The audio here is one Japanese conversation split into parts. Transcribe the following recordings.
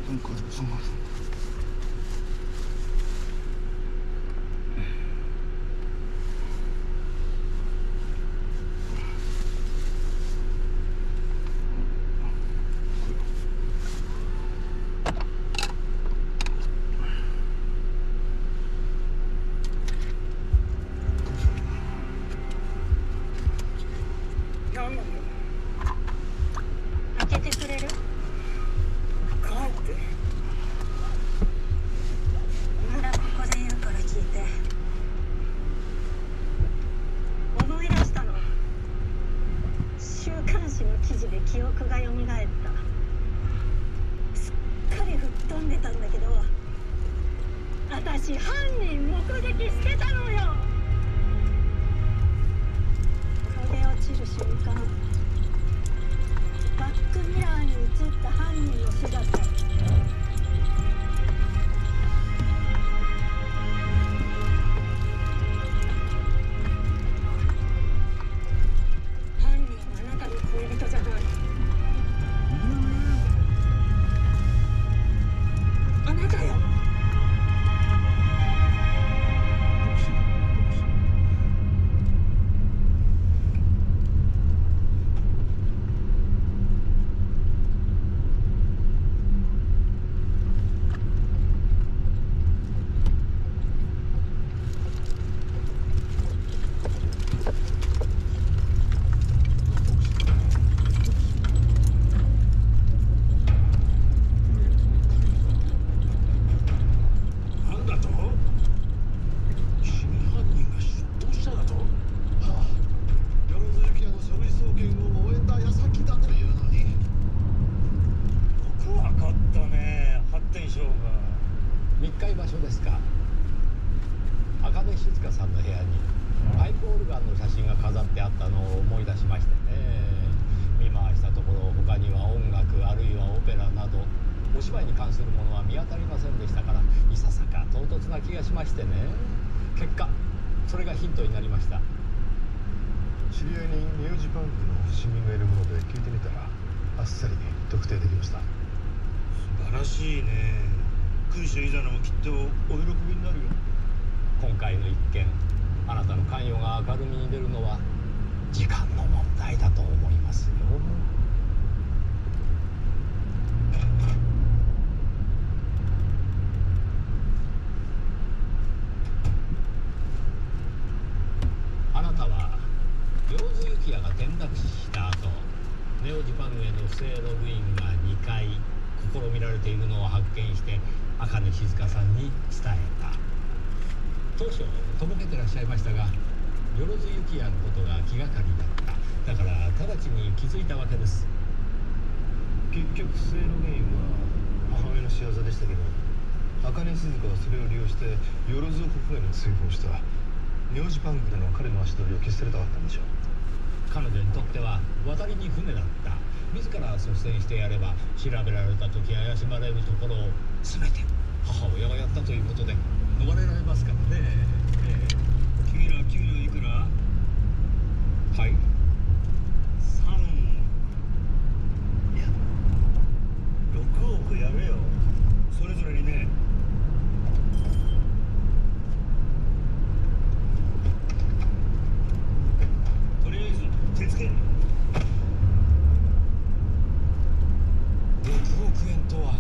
なんかその何なの？開けてくれる？帰ってまだここで言うから聞いて。思い出したの。週刊誌の記事で記憶が蘇った。すっかり吹っ飛んでたんだけど、私犯人目撃してたのよ。転げ落ちる瞬間、バックミラーに映った犯人の姿。犯人はあなたの恋人じゃない。あなたよ。なんだと？真犯人が出頭しただと？はあ、よろずゆきやの書類送検を終えた矢先だというのに。よくわかったね、発展賞が。密会場所ですか。茜静香さんの部屋にパイプオルガンの写真が飾ってあったのを思い出しましてね。見回したところ他には音楽あるいはオペラなどお芝居に関するものは見当たりませんでしたから、いささか唐突な気がしましてね。結果それがヒントになりました。知り合いにミュージパンクの市民がいるもので聞いてみたら、あっさり特定できました。素晴らしいね。君主イザナもきっとお喜びになるよ。今回の一件、あなたの関与が明るみに出るのは時間の問題だと思いますよ。あなたはよろずゆきやが転落死した後、ネオジパングへの不正ログインが2回試みられているのを発見して茜静香さんに伝えた。当初とぼけてらっしゃいましたが、よろずゆきやのことが気がかりだった。だから直ちに気づいたわけです。結局不正ログインは母親の仕業でしたけど、茜静香はそれを利用してよろず国外に追放したミュージパンクでの彼の足取りを消し去りたかったんでしょう。彼女にとっては渡りに船だった。自ら率先してやれば調べられた時怪しまれるところを全て母親がやったということで逃れられますからね。君ら給料いくら？はい。3億。いや、6億やれよ。それぞれにね。とりあえず手付け。6億円とは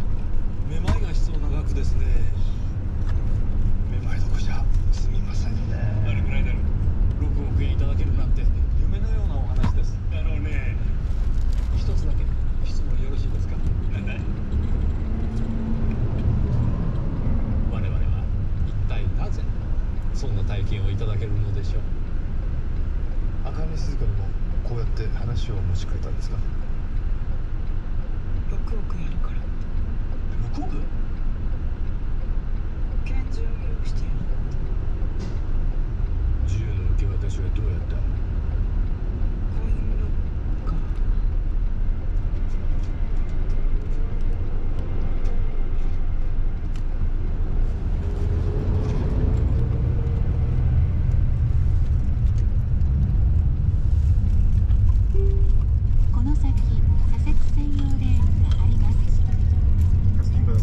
めまいがしそうな額ですね。めまいどこじゃすみませんね。あれくらいだろ。 6億円いただけるなんて夢のようなお話です。だろうね。一つだけ質問よろしいですか。なんだい？我々は一体なぜそんな大金をいただけるのでしょう。茜静香にもこうやって話を持ちかけたんですか6億やるから。6億？拳銃を用意してる。銃の受け渡しはどうやった？コインロッカー。この先左折専用レーンがあります。すみません。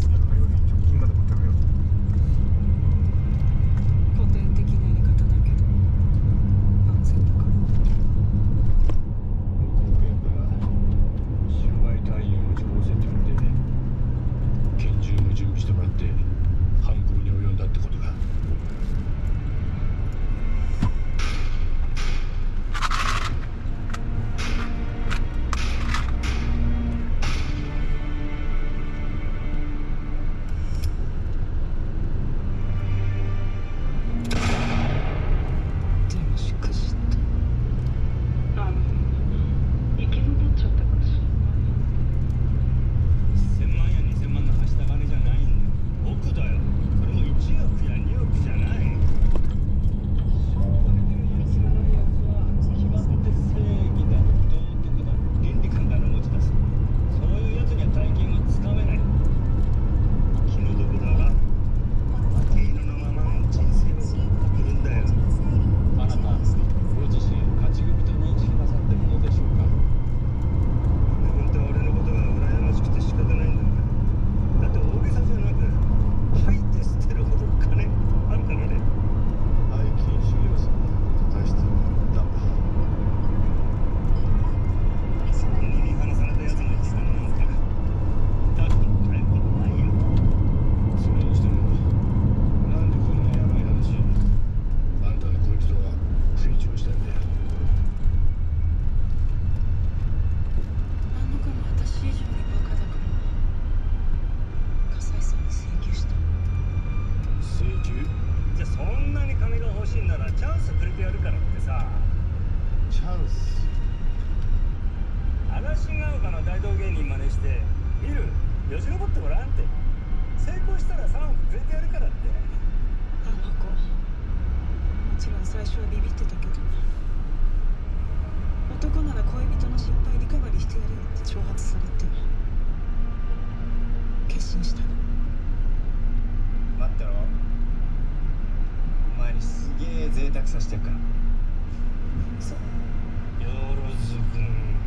はビビってたけど、男なら恋人の心配リカバリーしてやれよって挑発されて決心したの。待ってろ、お前にすげえ贅沢させてるから。そう。よろずくん、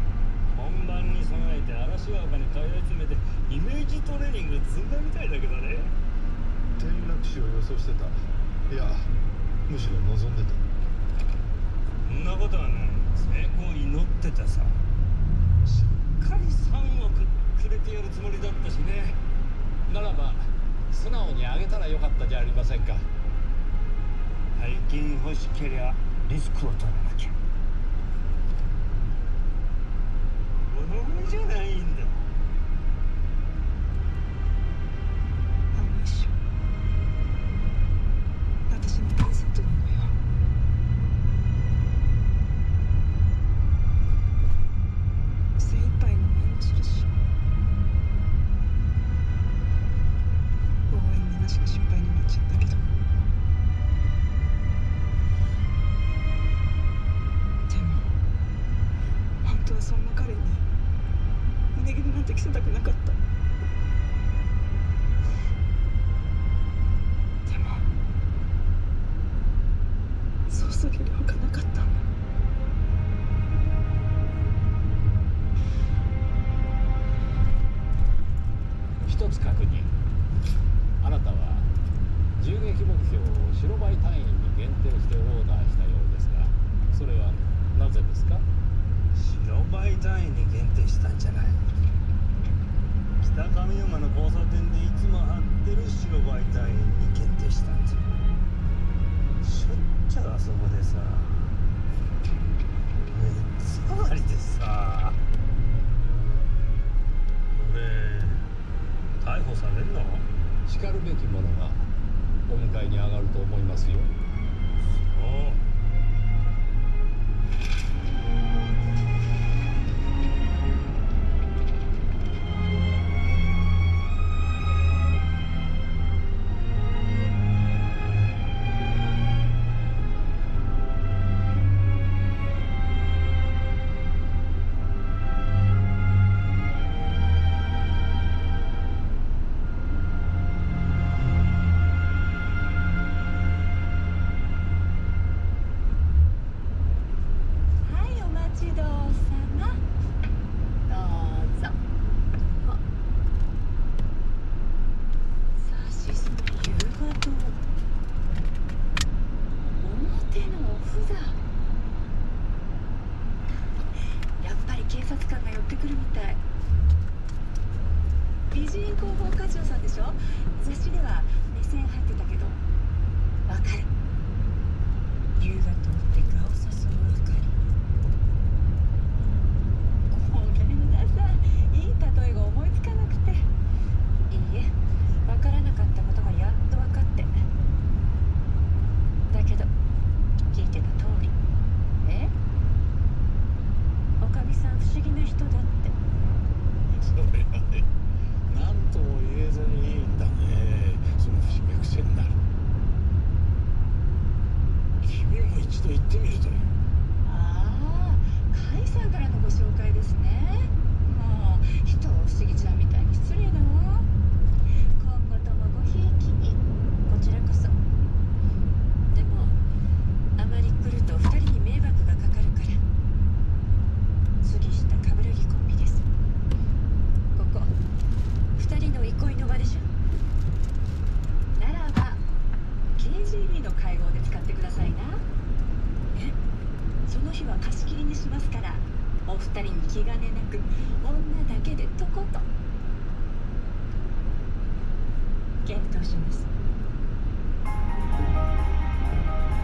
本番に備えて嵐ヶ丘に通い詰めてイメージトレーニング積んだみたいだけどね。転落死を予想してた。いや、むしろ望んでた。そんなことはない。成功祈ってたさ。しっかり3億くれてやるつもりだったしね。ならば素直にあげたらよかったじゃありませんか。大金欲しけりゃリスクを取らなきゃ。物乞いじゃないんだ。あの一瞬、私のプレゼントなのよ。精一杯の目の印。応援になしが心配になっちゃったけど、でも本当はそんな彼に胸毛なんて着せたくなかった。でもそうするほかなかったんだ。一つ確認。あなたは銃撃目標を白バイ隊員に限定してオーダーしたようですが、それはなぜですか？白バイ隊員に限定したんじゃない。北上山の交差点でいつも張ってる白バイ隊員に限定したんだ。しょっちゅうあそこでさ、目障りでさ。俺逮捕されんの？しかるべきものがお迎えに上がると思いますよ。そう。警察官が寄ってくるみたい。美人広報課長さんでしょ。雑誌では目線入ってたけど。わかる。夕が通って顔さすの明かり。ごめんなさい、いい例えが思いつかなくて。いいえ、わからなかったことがやっとわかって。だけど聞いてた通り。おかみさん不思議な人だって。それはね、何とも言えずにいいんだね。その不思議が癖になる。君も一度行ってみるといい。ああ、甲斐さんからのご紹介ですね。もう人を不思議ちゃんみたいに失礼なわ。今後ともごひいきに。こちらこそ。でもあまり来ると2人に迷惑がかかるから、杉下冠城コンビです。ここ2人の憩いの場でしょ。ならば KGB の会合で使ってくださいな。その日は貸し切りにしますから、お二人に気兼ねなく女だけでとこと検討します。